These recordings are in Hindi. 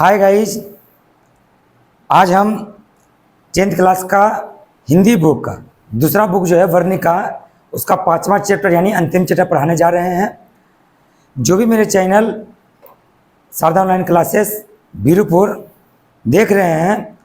हाय गाइस, आज हम 10th क्लास का हिंदी बुक का दूसरा बुक जो है वर्णिका, उसका 5वां चैप्टर यानी अंतिम चैप्टर पढ़ाने जा रहे हैं। जो भी मेरे चैनल शारदा ऑनलाइन क्लासेस बीरूपुर देख रहे हैं,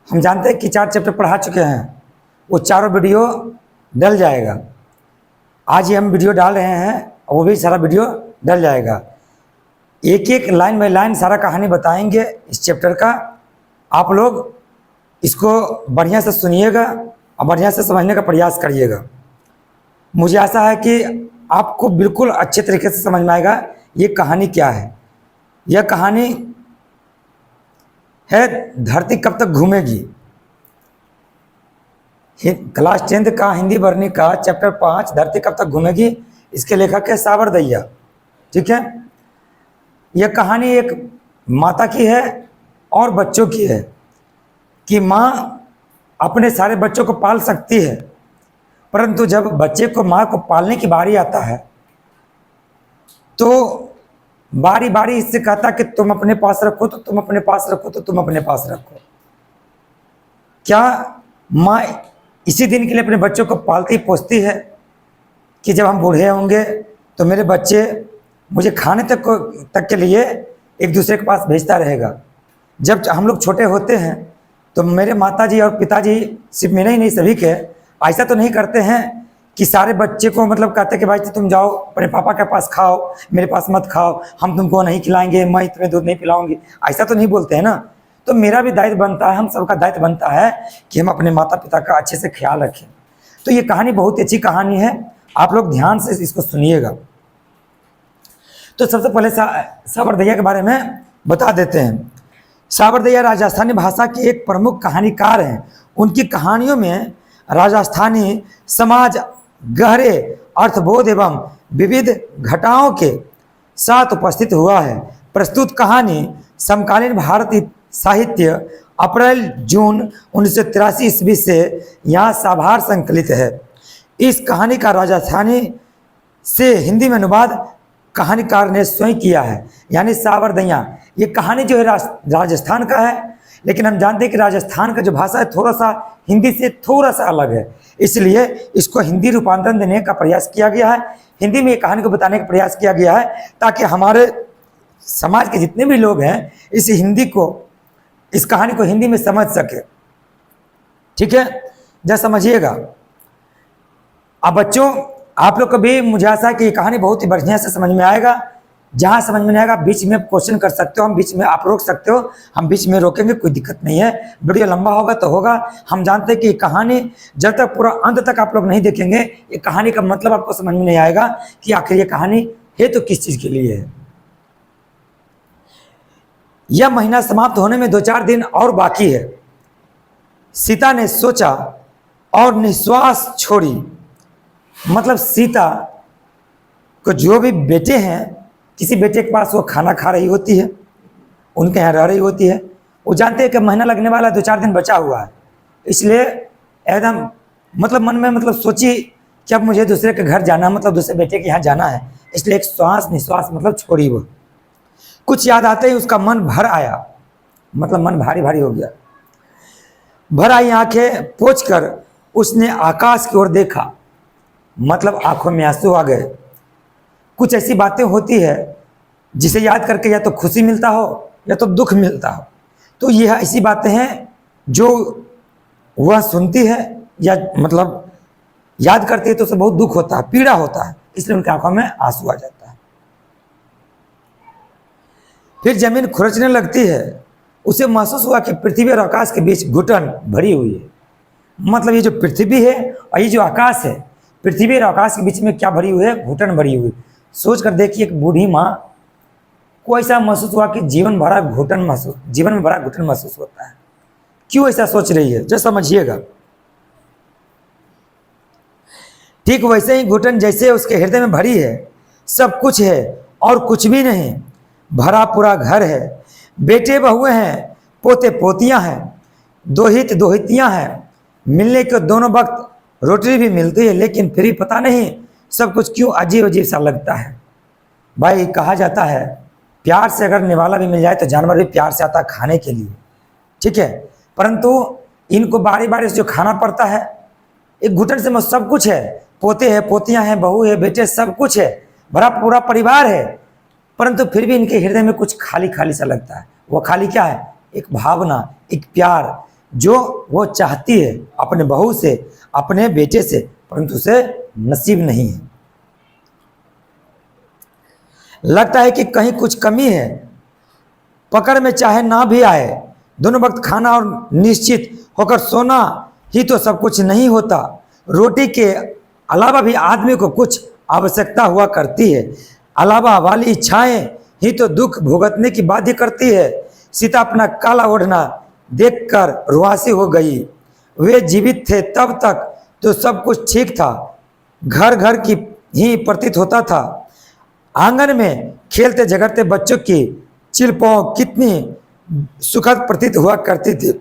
हम जानते हैं कि 4 चैप्टर पढ़ा चुके हैं, वो चारों वीडियो डल जाएगा। आज ही हम वीडियो डाल रहे हैं, वो भी सारा वीडियो डल जाएगा। एक एक लाइन बाय लाइन सारा कहानी बताएंगे इस चैप्टर का। आप लोग इसको बढ़िया से सुनिएगा और बढ़िया से समझने का प्रयास करिएगा। मुझे आशा है कि आपको बिल्कुल अच्छे तरीके से समझ में आएगा ये कहानी क्या है। यह कहानी है धरती कब तक घूमेगी। क्लास 10th का हिंदी वर्णिका चैप्टर 5 धरती कब तक घूमेगी, इसके लेखक है सावर दहिया। ठीक है, यह कहानी एक माता की है और बच्चों की है कि माँ अपने सारे बच्चों को पाल सकती है, परंतु जब बच्चे को माँ को पालने की बारी आता है तो बारी बारी इससे कहता कि तुम अपने पास रखो तो तुम अपने पास रखो तो तुम अपने पास रखो। क्या माँ इसी दिन के लिए अपने बच्चों को पालती पोसती है कि जब हम बूढ़े होंगे तो मेरे बच्चे मुझे खाने तक के लिए एक दूसरे के पास भेजता रहेगा। जब हम लोग छोटे होते हैं तो मेरे माताजी और पिताजी, सिर्फ मेरे ही नहीं सभी के, ऐसा तो नहीं करते हैं कि सारे बच्चे को मतलब कहते कि भाई तुम जाओ अपने पापा के पास खाओ, मेरे पास मत खाओ, हम तुमको नहीं खिलाएंगे, मैं तुम्हें दूध नहीं पिलाऊंगी, ऐसा तो नहीं बोलते हैं ना। तो मेरा भी दायित्व बनता है, हम सबका दायित्व बनता है कि हम अपने माता पिता का अच्छे से ख्याल रखें। तो ये कहानी बहुत अच्छी कहानी है, आप लोग ध्यान से इसको सुनिएगा। तो सबसे पहले सावर दहिया के बारे में बता देते हैं। सावर दहिया राजस्थानी भाषा के एक प्रमुख कहानीकार हैं। उनकी कहानियों में राजस्थानी समाज गहरे अर्थबोध एवं विविध घटनाओं के साथ उपस्थित हुआ है। प्रस्तुत कहानी समकालीन भारतीय साहित्य अप्रैल जून 1983 ईस्वी से यहाँ साभार संकलित है। इस कहानी का राजस्थानी से हिंदी में अनुवाद कहानीकार ने स्वयं किया है, यानी सावर दहिया। ये कहानी जो है राजस्थान का है, लेकिन हम जानते हैं कि राजस्थान का जो भाषा है थोड़ा सा हिंदी से थोड़ा सा अलग है, इसलिए इसको हिंदी रूपांतरण देने का प्रयास किया गया है। हिंदी में ये कहानी को बताने का प्रयास किया गया है ताकि हमारे समाज के जितने भी लोग हैं इस कहानी को हिंदी में समझ सके। ठीक है, जरा समझिएगा। अब बच्चों, आप लोग को भी मुझे आशा है कि ये कहानी बहुत ही बढ़िया से समझ में आएगा। जहाँ समझ में नहीं आएगा बीच में क्वेश्चन कर सकते हो, हम बीच में आप रोक सकते हो, हम बीच में रोकेंगे, कोई दिक्कत नहीं है। वीडियो लंबा होगा तो होगा। हम जानते हैं कि ये कहानी जब तक पूरा अंत तक आप लोग नहीं देखेंगे, ये कहानी का मतलब आपको समझ में नहीं आएगा कि आखिर ये कहानी है तो किस चीज़ के लिए है। यह महीना समाप्त होने में 2-4 दिन और बाकी है। सीता ने सोचा और निश्वास छोड़ी। मतलब सीता को जो भी बेटे हैं, किसी बेटे के पास वो खाना खा रही होती है, उनके यहाँ रह रही होती है, वो जानते हैं कि महीना लगने वाला है, 2-4 दिन बचा हुआ है, इसलिए एकदम मतलब मन में मतलब सोची कि अब मुझे दूसरे के घर जाना, मतलब दूसरे बेटे के यहाँ जाना है, इसलिए एक श्वास निश्वास मतलब छोड़ी। वो कुछ याद आते ही उसका मन भर आया, मतलब मन भारी भारी हो गया। भर आई आंखें पोंछकर उसने आकाश की ओर देखा, मतलब आंखों में आंसू आ गए। कुछ ऐसी बातें होती है जिसे याद करके या तो खुशी मिलता हो या तो दुख मिलता हो। तो यह ऐसी बातें हैं जो वह सुनती है या मतलब याद करती है तो उसे बहुत दुख होता है, पीड़ा होता है, इसलिए उनकी आंखों में आंसू आ जाता है। फिर जमीन खुरचने लगती है। उसे महसूस हुआ कि पृथ्वी और आकाश के बीच घुटन भरी हुई है। मतलब ये जो पृथ्वी है और ये जो आकाश है, पृथ्वी और आकाश के बीच में क्या भरी हुई है? घुटन भरी हुई। सोच कर देखिए, एक बूढ़ी माँ को ऐसा महसूस हुआ कि जीवन में बड़ा घुटन महसूस होता है। क्यों ऐसा सोच रही है, जो समझिएगा। ठीक वैसे ही घुटन जैसे उसके हृदय में भरी है। सब कुछ है और कुछ भी नहीं। भरा पूरा घर है, बेटे बहुएं हैं, पोते पोतियां हैं, दोहित दोहितियां हैं। मिलने के दोनों वक्त रोटी भी मिलती है, लेकिन फिर भी पता नहीं सब कुछ क्यों अजीब अजीब सा लगता है। भाई कहा जाता है प्यार से अगर निवाला भी मिल जाए तो जानवर भी प्यार से आता है खाने के लिए, ठीक है। परंतु इनको बारी बारी से जो खाना पड़ता है, एक घुटन से सब कुछ है, पोते हैं, पोतियां हैं, बहू है, बेटे, सब कुछ है, बड़ा पूरा परिवार है, परंतु फिर भी इनके हृदय में कुछ खाली खाली सा लगता है। वो खाली क्या है? एक भावना, एक प्यार जो वो चाहती है अपने बहू से, अपने बेटे से, परंतु उसे नसीब नहीं है। लगता है कि कहीं कुछ कमी है, पकड़ में चाहे ना भी आए, दोनों वक्त खाना और निश्चित होकर सोना ही तो सब कुछ नहीं होता। रोटी के अलावा भी आदमी को कुछ आवश्यकता हुआ करती है, अलावा वाली इच्छाएं ही तो दुख भुगतने की बाध्य करती है। सीता अपना काला ओढ़ना देखकर रुआसी हो गई। वे जीवित थे तब तक तो सब कुछ ठीक था, घर घर की ही प्रतीत होता था। आंगन में खेलते झगड़ते बच्चों की चिलपाओं कितनी सुखद प्रतीत हुआ करती थी।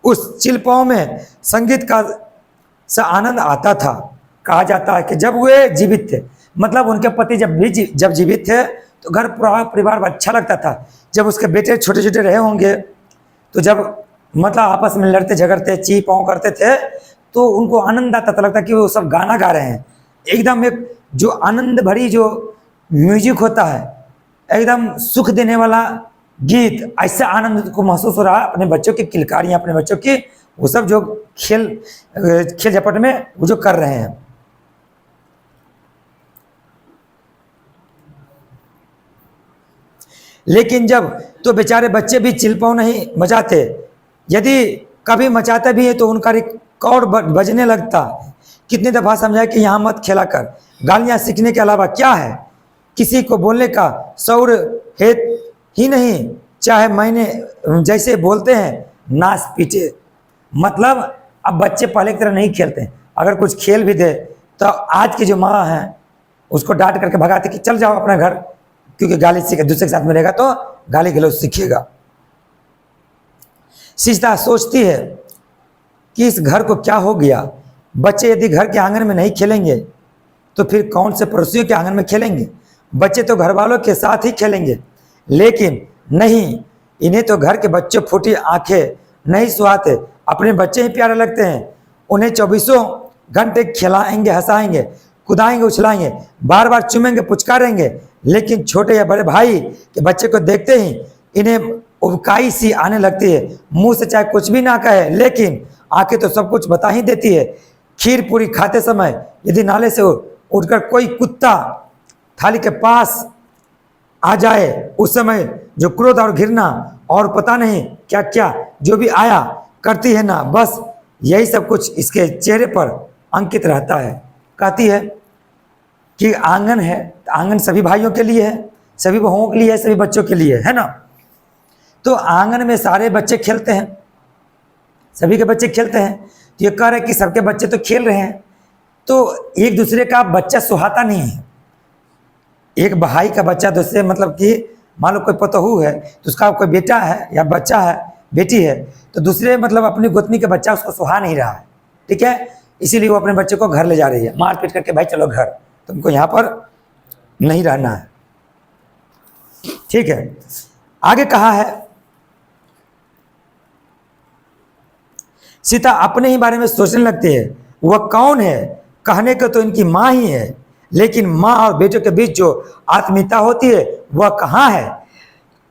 उस चिलपाओं में संगीत का सा आनंद आता था। कहा जाता है कि जब वे जीवित थे, मतलब उनके पति जब जीवित थे तो घर पूरा परिवार अच्छा लगता था। जब उसके बेटे छोटे छोटे रहे होंगे तो जब मतलब आपस में लड़ते झगड़ते ची पाँव करते थे तो उनको आनंद आता था, लगता कि वो सब गाना गा रहे हैं। एकदम एक जो आनंद भरी जो म्यूजिक होता है, एकदम सुख देने वाला गीत, ऐसा आनंद को महसूस हो रहा है। अपने बच्चों की किलकारियाँ, अपने बच्चों की वो सब जो खेल झपट में वो जो कर रहे हैं। लेकिन जब तो बेचारे बच्चे भी चिलपाव नहीं मचाते, यदि कभी मचाते भी है तो उनका रिकॉर्ड बजने लगता। कितनी दफ़ा समझाया कि यहाँ मत खेला कर, गालियाँ सीखने के अलावा क्या है, किसी को बोलने का शौर है ही नहीं, चाहे मैंने जैसे बोलते हैं नाच पीटे। मतलब अब बच्चे पहले की तरह नहीं खेलते हैं, अगर कुछ खेल भी दे तो आज की जो माँ हैं उसको डांट करके भगाते कि चल जाओ अपना घर, क्योंकि गाली सीखे, दूसरे के साथ में रहेगा तो गाली गलौज सीखेगा। सीता सोचती है कि इस घर को क्या हो गया, बच्चे यदि घर के आंगन में नहीं खेलेंगे तो फिर कौन से पड़ोसियों के आंगन में खेलेंगे? बच्चे तो घर वालों के साथ ही खेलेंगे, लेकिन नहीं, इन्हें तो घर के बच्चों फूटी आंखें नहीं सुहाते, अपने बच्चे ही प्यारे लगते हैं। उन्हें 24 घंटे खिलाएंगे, हंसाएंगे, कुदाएंगे, उछलाएंगे, बार बार चूमेंगे, पुचकारेंगे, लेकिन छोटे या बड़े भाई के बच्चे को देखते ही इन्हें उबकाई सी आने लगती है। मुंह से चाहे कुछ भी ना कहे, लेकिन आंखें तो सब कुछ बता ही देती है। खीर पूरी खाते समय यदि नाले से उठकर कोई कुत्ता थाली के पास आ जाए, उस समय जो क्रोध और घृणा और पता नहीं क्या क्या जो भी आया करती है ना, बस यही सब कुछ इसके चेहरे पर अंकित रहता है। कहती है कि आंगन है, आंगन सभी भाइयों के लिए है, सभी बहुओं के लिए है, सभी बच्चों के लिए है ना। तो आंगन में सारे बच्चे खेलते हैं, सभी के बच्चे खेलते हैं, तो ये कह रहे कि सबके बच्चे तो खेल रहे हैं, तो एक दूसरे का बच्चा सुहाता नहीं है। एक भाई का बच्चा दूसरे, मतलब कि मान लो कोई पतोहू है तो उसका कोई बेटा है या बच्चा है, बेटी है, तो दूसरे मतलब अपनी गोतनी के बच्चा उसको सुहा नहीं रहा है, ठीक है, इसीलिए वो अपने बच्चे को घर ले जा रही है, मार पीट करके, भाई चलो घर, तुमको यहाँ पर नहीं रहना है, ठीक है। आगे कहा है, सीता अपने ही बारे में सोचने लगती है, वह कौन है, कहने को तो इनकी माँ ही है, लेकिन माँ और बेटों के बीच जो आत्मीयता होती है वह कहाँ है।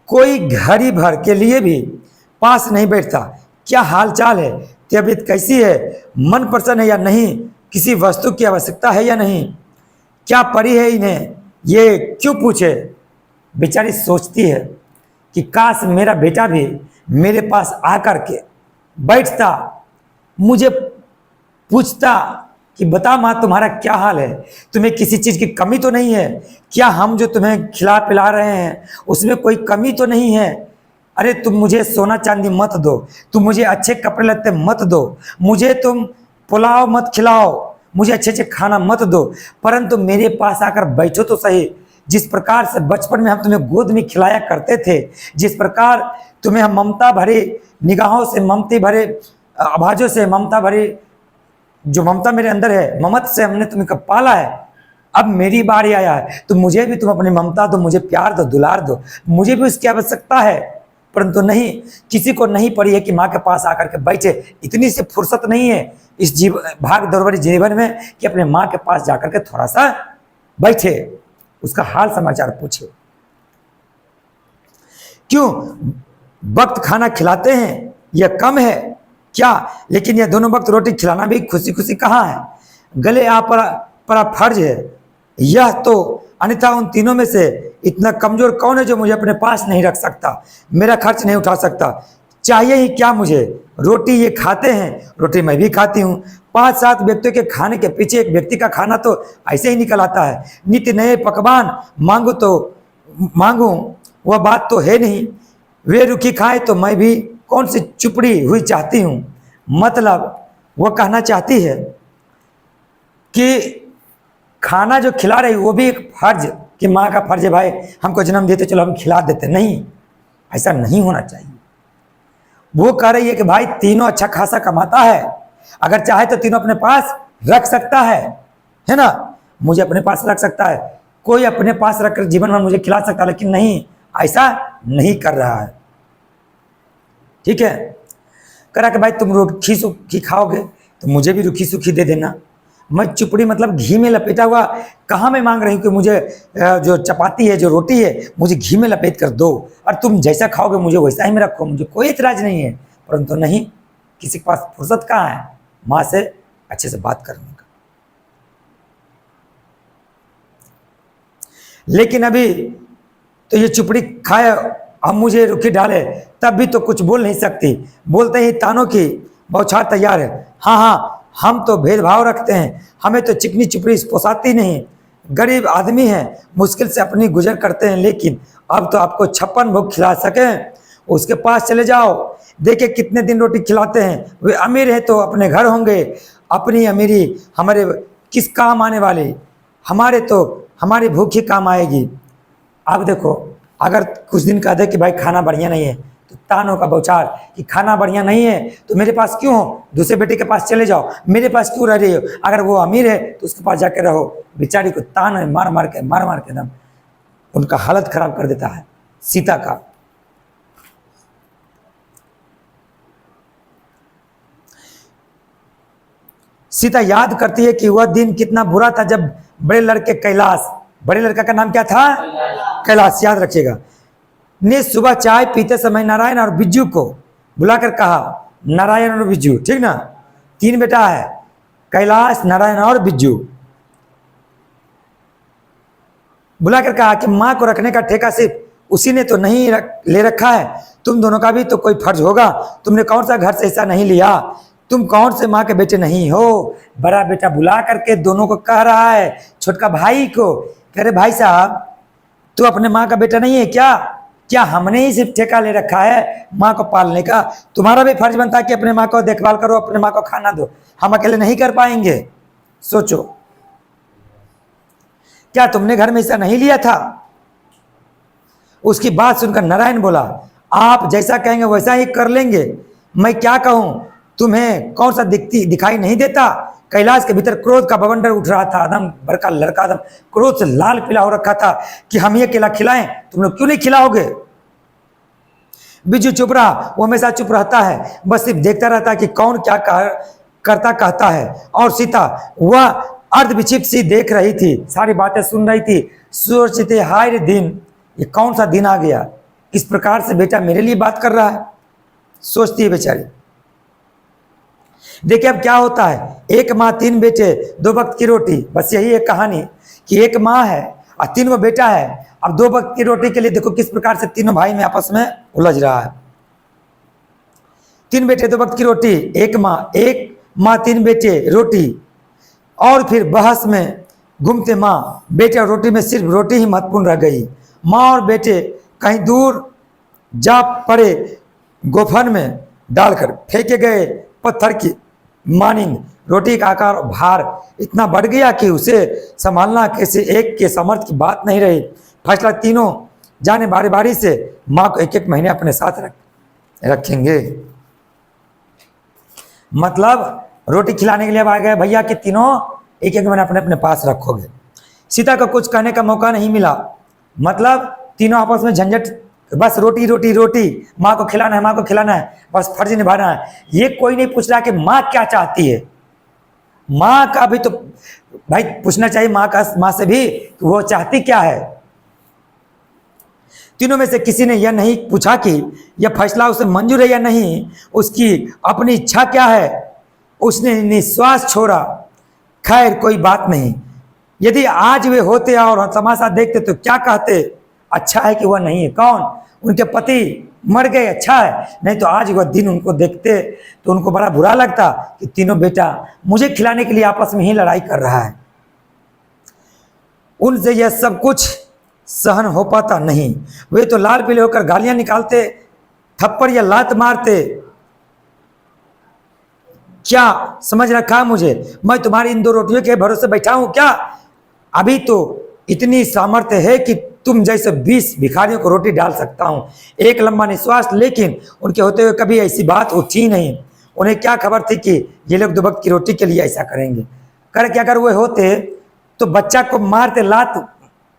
कोई घड़ी भर के लिए भी पास नहीं बैठता। क्या हाल चाल है, तबीयत कैसी है, मन प्रसन्न है या नहीं, किसी वस्तु की आवश्यकता है या नहीं, क्या पड़ी है इन्हें, ये क्यों पूछे। बेचारी सोचती है कि काश मेरा बेटा भी मेरे पास आकर के बैठता, मुझे पूछता कि बता माँ तुम्हारा क्या हाल है, तुम्हें किसी चीज़ की कमी तो नहीं है क्या, हम जो तुम्हें खिला पिला रहे हैं उसमें कोई कमी तो नहीं है। अरे तुम मुझे सोना चांदी मत दो, तुम मुझे अच्छे कपड़े लत्ते मत दो, मुझे तुम पुलाव मत खिलाओ, मुझे अच्छे अच्छे खाना मत दो, परंतु मेरे पास आकर बैठो तो सही। जिस प्रकार से बचपन में हम तुम्हें गोद में खिलाया करते थे, जिस प्रकार तुम्हें हम ममता भरे निगाहों से, ममता भरे आवाज़ों से, ममता भरी जो ममता मेरे अंदर है, ममत से हमने तुम्हें पाला है, अब मेरी बारी आया है तो मुझे भी तुम अपनी ममता दो, मुझे प्यार दो, दुलार दो, मुझे भी उसकी आवश्यकता है। परंतु नहीं, किसी को नहीं पड़ी है कि माँ के पास आकर के बैठे। इतनी सी फुर्सत नहीं है इस भाग दौड़ जीवन में कि अपने माँ के पास जाकर के थोड़ा सा बैठे, उसका हाल समाचार पूछे। क्यों वक्त खाना खिलाते हैं यह कम है क्या? लेकिन यह दोनों वक्त रोटी खिलाना भी खुशी खुशी कहाँ है? गले आ पर फर्ज है यह तो, अन्यथा उन तीनों में से इतना कमजोर कौन है जो मुझे अपने पास नहीं रख सकता, मेरा खर्च नहीं उठा सकता? चाहिए ही क्या मुझे? रोटी ये खाते हैं, रोटी मैं भी खाती हूँ। 5-7 व्यक्तियों के खाने के पीछे एक व्यक्ति का खाना तो ऐसे ही निकल आता है। नित्य नए पकवान मांगू वह बात तो है नहीं। वे रुखी खाए तो मैं भी कौन सी चुपड़ी हुई चाहती हूँ। मतलब वह कहना चाहती है कि खाना जो खिला रही वो भी एक फर्ज, कि माँ का फर्ज है भाई हमको जन्म देते चलो हम खिला देते। नहीं, ऐसा नहीं होना चाहिए। वो कह रही है कि भाई तीनों अच्छा खासा कमाता है, अगर चाहे तो तीनों अपने पास रख सकता है ना, मुझे अपने पास रख सकता है, कोई अपने पास रखकर जीवन में मुझे खिला सकता है, लेकिन नहीं, ऐसा नहीं कर रहा है। ठीक है, करा कि भाई तुम रूखी सूखी खाओगे तो मुझे भी रूखी सूखी दे देना। मैं चुपड़ी मतलब घी में लपेटा हुआ कहाँ मैं मांग रही हूँ कि मुझे जो चपाती है, जो रोटी है, मुझे घी में लपेट कर दो, और तुम जैसा खाओगे मुझे वैसा ही में रखो, मुझे कोई इतराज नहीं है। परंतु नहीं, किसी के पास फुर्सत कहाँ है माँ से अच्छे से बात करने का। लेकिन अभी तो ये चुपड़ी खाए, अब मुझे रुखी डाले, तब भी तो कुछ बोल नहीं सकती। बोलते ही तानों की बौछार तैयार है। हाँ हाँ, हम तो भेदभाव रखते हैं, हमें तो चिकनी चुपड़ी पोसाती नहीं, गरीब आदमी हैं, मुश्किल से अपनी गुजर करते हैं, लेकिन अब तो आपको 56 भोग खिला सकें, उसके पास चले जाओ, देखे कितने दिन रोटी खिलाते हैं। वे अमीर है तो अपने घर होंगे, अपनी अमीरी हमारे किस काम आने वाली, हमारे तो हमारी भूख ही काम आएगी। अब देखो, अगर कुछ दिन कह दे कि भाई खाना बढ़िया नहीं है तो तानों का बौछार कि खाना बढ़िया नहीं है तो मेरे पास क्यों हो, दूसरे बेटे के पास चले जाओ, मेरे पास क्यों रह रही हो, अगर वो अमीर है तो उसके पास जाके रहो। बेचारी को तान है मार मार के एकदम उनका हालत खराब कर देता है सीता का। सीता याद करती है कि वह दिन कितना बुरा था जब बड़े लड़के कैलाश, बड़े लड़का का नाम क्या था? कैलाश, याद रखिएगा, ने सुबह चाय पीते समय नारायण और बिज्जू को बुलाकर कहा, नारायण और बिज्जू, ठीक ना, 3 बेटा है, कैलाश, नारायण और बिज्जू। बुलाकर कहा कि माँ को रखने का ठेका सिर्फ उसी ने तो नहीं ले रखा है, तुम दोनों का भी तो कोई फर्ज होगा। तुमने कौन सा घर से हिस्सा नहीं लिया, तुम कौन से माँ के बेटे नहीं हो। बड़ा बेटा बुला करके दोनों को कह रहा है, छोटका भाई को, कह रहे भाई साहब तू अपने माँ का बेटा नहीं है क्या हमने ही सिर्फ ठेका ले रखा है माँ को पालने का? तुम्हारा भी फर्ज बनता है कि अपने माँ को देखभाल करो, अपने माँ को खाना दो, हम अकेले नहीं कर पाएंगे। सोचो, क्या तुमने घर में हिस्सा नहीं लिया था? उसकी बात सुनकर नारायण बोला, आप जैसा कहेंगे वैसा ही कर लेंगे, मैं क्या कहूं, तुम्हें कौन सा दिखाई नहीं देता? कैलाश के भीतर क्रोध का बवंडर उठ रहा था, एकदम बड़का लड़का एकदम क्रोध से लाल पीला हो रखा था कि हम ये केला खिलाएं, तुम लोग क्यों नहीं खिलाओगे? बिज्जू चुप रहा, वो हमेशा चुप रहता है, बस सिर्फ देखता रहता है कि कौन क्या करता कहता है। और सीता वह अर्धविक्षिप्त सी देख रही थी, सारी बातें सुन रही थी, सोचते हाय रे दिन, ये कौन सा दिन आ गया, इस प्रकार से बेटा मेरे लिए बात कर रहा है, सोचती है बेचारी। देखिए अब क्या होता है, एक माँ 3 बेटे 2 वक्त की रोटी, बस यही एक कहानी कि एक माँ है और 3 वो बेटा है। अब 2 वक्त की रोटी के लिए देखो किस प्रकार से तीनों भाई में आपस में उलझ रहा है। 3 बेटे 2 वक्त की रोटी, एक माँ 3 बेटे रोटी, और फिर बहस में घूमते माँ बेटे और रोटी में सिर्फ रोटी ही महत्वपूर्ण रह गई। माँ और बेटे कहीं दूर जा पड़े गोफन में डालकर फेंके गए पत्थर की मानिंद रोटी का आकार और भार इतना बढ़ गया कि उसे संभालना किसी एक के समर्थ की बात नहीं रही। फैसला तीनों जाने बारी बारी से माँ को 1-1 महीने अपने साथ रखेंगे। मतलब रोटी खिलाने के लिए आ गए भैया कि तीनों 1-1 महीने अपने अपने पास रखोगे। सीता को कुछ कहने का मौका नहीं मिला। मतलब तीनों आपस में झंझट, बस रोटी रोटी रोटी, माँ को खिलाना है, माँ को खिलाना है, बस फर्ज निभाना है। ये कोई नहीं पूछ रहा कि माँ क्या चाहती है। माँ का भी तो भाई पूछना चाहिए माँ से भी कि वो चाहती क्या है। तीनों में से किसी ने यह नहीं पूछा कि यह फैसला उसे मंजूर है या नहीं, उसकी अपनी इच्छा क्या है। उसने निश्वास छोड़ा। खैर कोई बात नहीं, यदि आज वे होते और तमाशा देखते तो क्या कहते। अच्छा है कि वह नहीं है। कौन? उनके पति मर गए, अच्छा है। नहीं तो आज वह दिन उनको देखते तो उनको बड़ा बुरा लगता कि तीनों बेटा मुझे खिलाने के लिए आपस में ही लड़ाई कर रहा है। उनसे यह सब कुछ सहन हो पाता नहीं। वे तो लाल पीले होकर गालियां निकालते, थप्पड़ या लात मारते। क्या समझ रखा मुझे? मैं तुम्हारी इन 2 रोटियों के भरोसे बैठा हूं क्या? अभी तो इतनी सामर्थ्य है कि तुम जैसे 20 भिखारियों को रोटी डाल सकता हूं। एक लंबा निश्वास, लेकिन उनके होते हुए कभी ऐसी बात उठी नहीं। उन्हें क्या खबर थी कि ये लोग 2 वक्त की रोटी के लिए ऐसा करेंगे। कर क्या अगर वे होते तो बच्चा को मारते, लात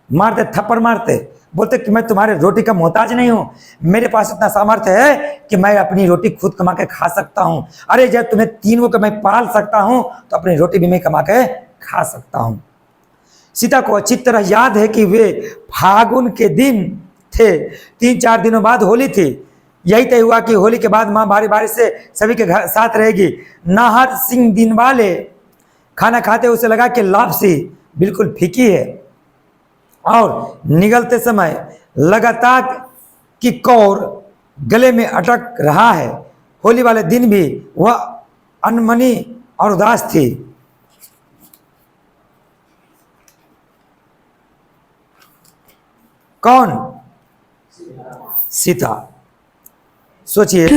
मारते, थप्पड़ मारते, बोलते कि मैं तुम्हारे रोटी का मोहताज नहीं हूं, मेरे पास इतना सामर्थ्य है कि मैं अपनी रोटी खुद कमा के खा सकता हूं। अरे जब तुम्हें तीनों को मैं पाल सकता हूं तो अपनी रोटी भी मैं कमा के खा सकता हूं। सीता को अच्छी तरह याद है कि वे फागुन के दिन थे। 3-4 दिनों बाद होली थी। यही तय हुआ कि होली के बाद माँ बारी बारी से सभी के घर साथ रहेगी। नाहर सिंह दिन वाले खाना खाते उसे लगा कि लापसी बिल्कुल फीकी है और निगलते समय लगातार कि कौर गले में अटक रहा है। होली वाले दिन भी वह अनमनी और उदास थी। कौन? सीता। सोचिए।